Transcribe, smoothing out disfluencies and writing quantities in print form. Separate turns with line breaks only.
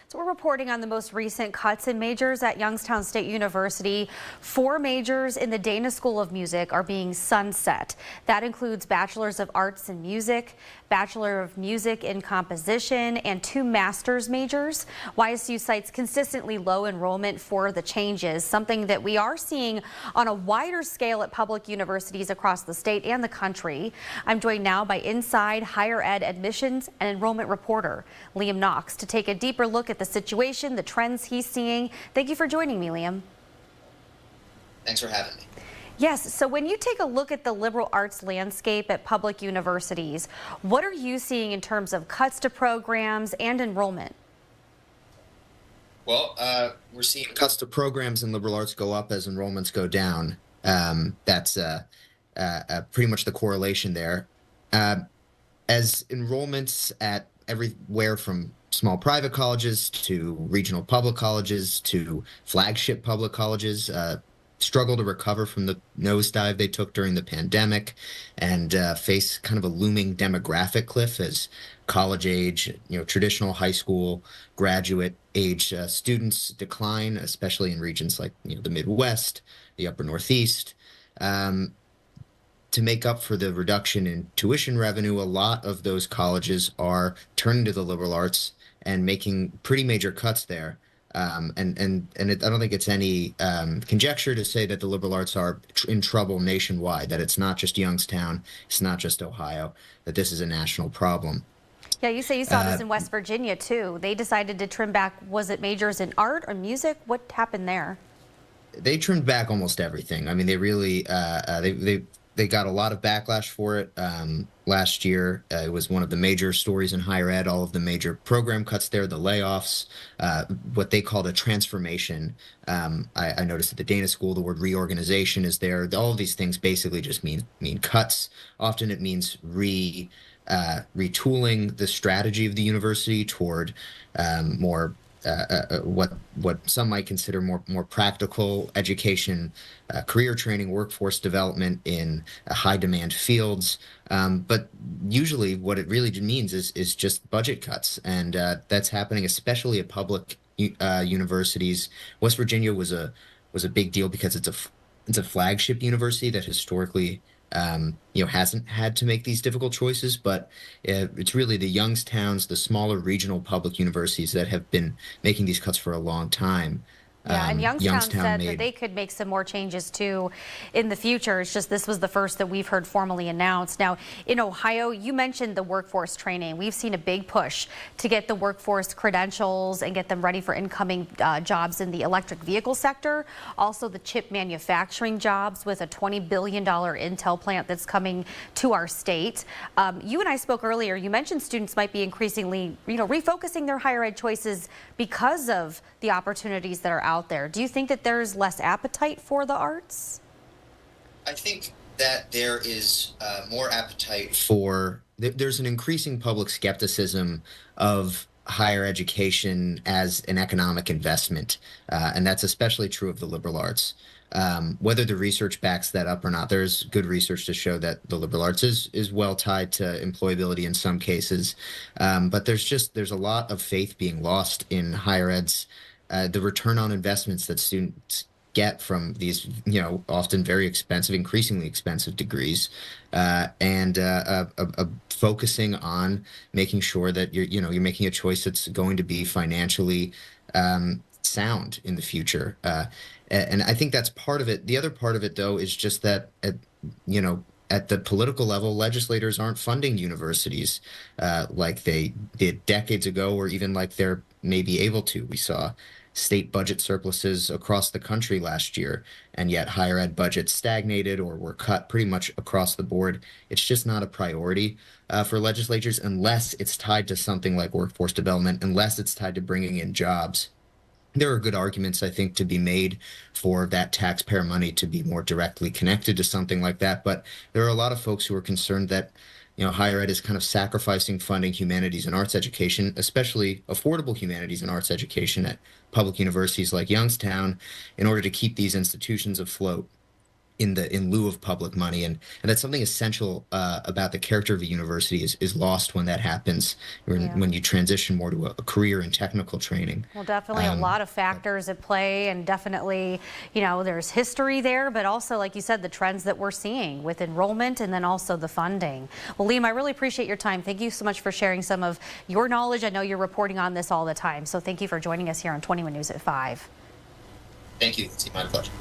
So we're reporting on the most recent cuts in majors at Youngstown State University. 4 majors in the Dana School of Music are being sunset. That includes Bachelors of Arts in Music, Bachelor of Music in Composition, and 2 master's majors. YSU cites consistently low enrollment for the changes, something that we are seeing on a wider scale at public universities across the state and the country. I'm joined now by Inside Higher Ed admissions and enrollment reporter Liam Knox to take a deeper look at the situation, the trends he's seeing. Thank you for joining me, Liam.
Thanks for having me.
Yes, so when you take a look at the liberal arts landscape at public universities, what are you seeing in terms of cuts to programs and enrollment?
Well, we're seeing cuts to programs in liberal arts go up as enrollments go down. That's pretty much the correlation there. As enrollments at everywhere from small private colleges to regional public colleges to flagship public colleges struggle to recover from the nosedive they took during the pandemic and face kind of a looming demographic cliff as college age, traditional high school graduate age students decline, especially in regions like the Midwest, the upper Northeast. To make up for the reduction in tuition revenue, a lot of those colleges are turning to the liberal arts and making pretty major cuts there. I don't think it's any conjecture to say that the liberal arts are in trouble nationwide, that it's not just Youngstown, it's not just Ohio, that this is a national problem.
Yeah, you say you saw this in West Virginia too. They decided to trim back, was it majors in art or music? What happened there?
They trimmed back almost everything. I mean, they really, they got a lot of backlash for it last year. It was one of the major stories in higher ed, all of the major program cuts there, the layoffs, what they called a transformation. I noticed at the Dana School, the word reorganization is there. All of these things basically just mean cuts. Often it means retooling the strategy of the university toward more what some might consider more practical education, career training, workforce development in high demand fields. But usually what it really means is just budget cuts. And that's happening especially at public universities. West Virginia was a big deal because it's a flagship university that historically hasn't had to make these difficult choices, but it's really the Youngstowns, the smaller regional public universities that have been making these cuts for a long time.
Yeah, and Youngstown said that they could make some more changes too in the future. It's just this was the first that we've heard formally announced. Now, in Ohio, you mentioned the workforce training. We've seen a big push to get the workforce credentials and get them ready for incoming jobs in the electric vehicle sector. Also, the chip manufacturing jobs with a $20 billion Intel plant that's coming to our state. You and I spoke earlier. You mentioned students might be increasingly, refocusing their higher ed choices because of the opportunities that are out there. Do you think that there's less appetite for the arts?
I think that there is more appetite for, there's an increasing public skepticism of higher education as an economic investment, and that's especially true of the liberal arts. Whether the research backs that up or not, there's good research to show that the liberal arts is well tied to employability in some cases, but there's a lot of faith being lost in higher ed's the return on investments that students get from these, often very expensive, increasingly expensive degrees, and focusing on making sure that you're making a choice that's going to be financially sound in the future. And I think that's part of it. The other part of it, though, is just that at the political level, legislators aren't funding universities like they did decades ago, or even like they're maybe able to. We saw state budget surpluses across the country last year, and yet higher ed budgets stagnated or were cut pretty much across the board. It's just not a priority for legislatures unless it's tied to something like workforce development, unless it's tied to bringing in jobs. There are good arguments, I think, to be made for that taxpayer money to be more directly connected to something like that. But there are a lot of folks who are concerned that higher ed is kind of sacrificing funding humanities and arts education, especially affordable humanities and arts education at public universities like Youngstown, in order to keep these institutions afloat. in lieu of public money, and that's something essential about the character of a university is lost when that happens, when you transition more to a career in technical training.
Well, definitely a lot of factors at play, and definitely, you know, there's history there, but also, like you said, the trends that we're seeing with enrollment and then also the funding. Well, Liam, I really appreciate your time. Thank you so much for sharing some of your knowledge. I know you're reporting on this all the time, so thank you for joining us here on 21 News at 5.
Thank you. It's my pleasure.